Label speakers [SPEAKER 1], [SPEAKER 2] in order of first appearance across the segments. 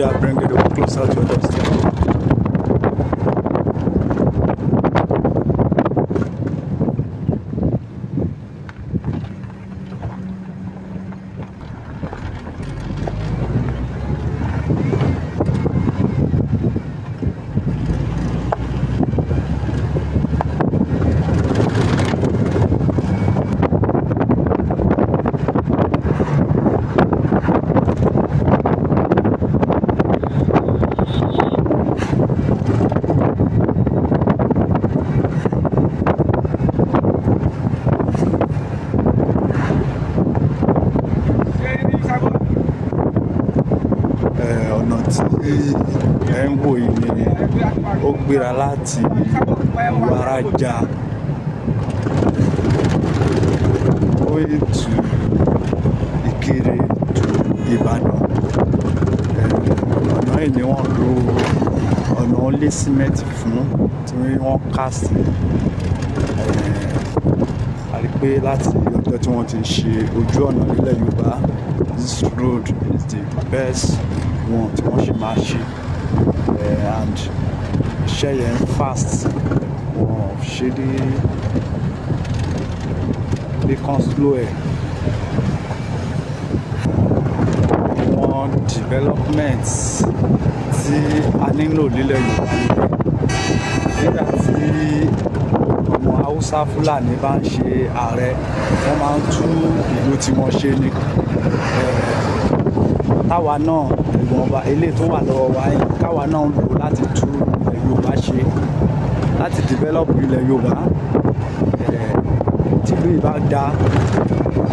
[SPEAKER 1] Koikimedia, bring it closer to your doorstep. Ọ̀nà tí ẹ ń wò yìí ni ó gbéra láti iwaraja way to ikire to Ibadan. Ọ̀nà yìí ni wọ́n lo ọ̀nà olé símẹ́ǹtì fún tí wọ́n cast. A rí pé láti ọjọ́ tí wọ́n ti ṣe ojú ọ̀nà nílẹ̀ Yorùbá, this road is the best one tí wọ́n ṣe máa ṣe, and iṣẹ́ yẹn fast. Wọ́n ṣe ní kan slow ẹ̀. Àwọn development tí a nílò nílẹ̀ Yorùbá nígbà tí ọmọ Haúsá Fúlàní bá ń ṣe ààrẹ, wọ́n máa ń tú ìlú tí wọ́n ṣe ní. Táwa náà ìwọ̀nba eléyìí tó wà lọ́wọ́ wa yìí, káwa náà ń lò láti tú ilẹ̀ Yorùbá ṣe, láti develop ilẹ̀ Yorùbá. Tí ìlú yìí bá dá,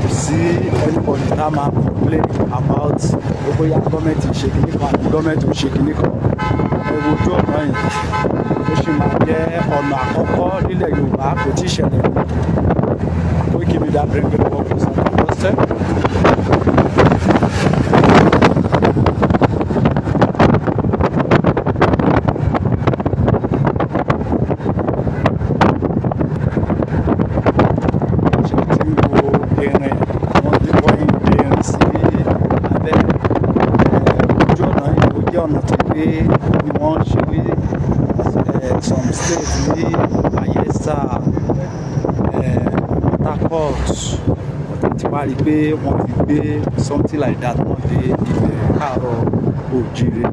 [SPEAKER 1] kò sí anybody tá máa complain about bóyá gọ́ọ̀mẹ̀ntì ṣe kíní kan àti gọ́ọ̀mẹ̀ntì ò ṣe kíní kan. Ojú ọ̀nà yìí ó sì máa jẹ́ ọ̀nà àkọ́kọ́ nílẹ̀ Yorùbá, kò tí ì ṣẹlẹ̀. Koikimedia bring it up closer to your doorstep. Ọ̀nà tó gbé ni wọ́n ṣe ní some states ní Bayelsa, Port tí wàá rí pé wọ́n ti gbé something like that wọ́n dé ilẹ̀ káàárọ̀ oòjíire.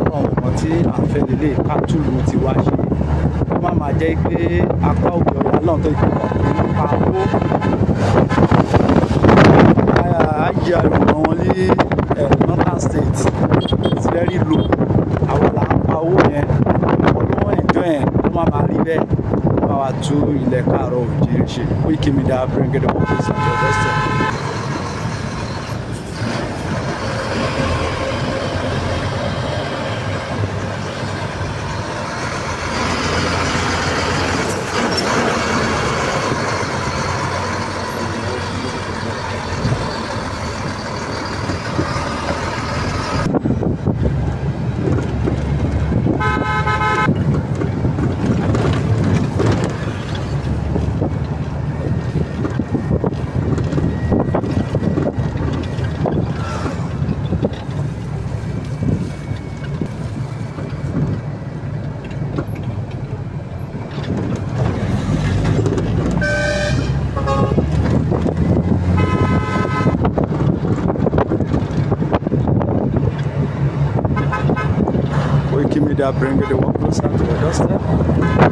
[SPEAKER 1] Àwọn nǹkan tí à ń fẹ́ lélẹ̀ káàtúlù ti wá ṣe, ó má máa jẹ́ pé apá òkè ọ̀yà náà tó ìpínlẹ̀ nípa owó ayé àlùmọ́ wọn ní northern state is very low. Àwọn là ń pa owó yẹn, àwọn ló wọ́n ẹ̀jọ́ yẹn ló má máa rí bẹ́ẹ̀. Bá wa tú ilẹ̀ káàárọ̀ oòjíire ṣe. Koikimedia bring it up closer to your doorstep. Koikimedia bring it closer to your doorstep.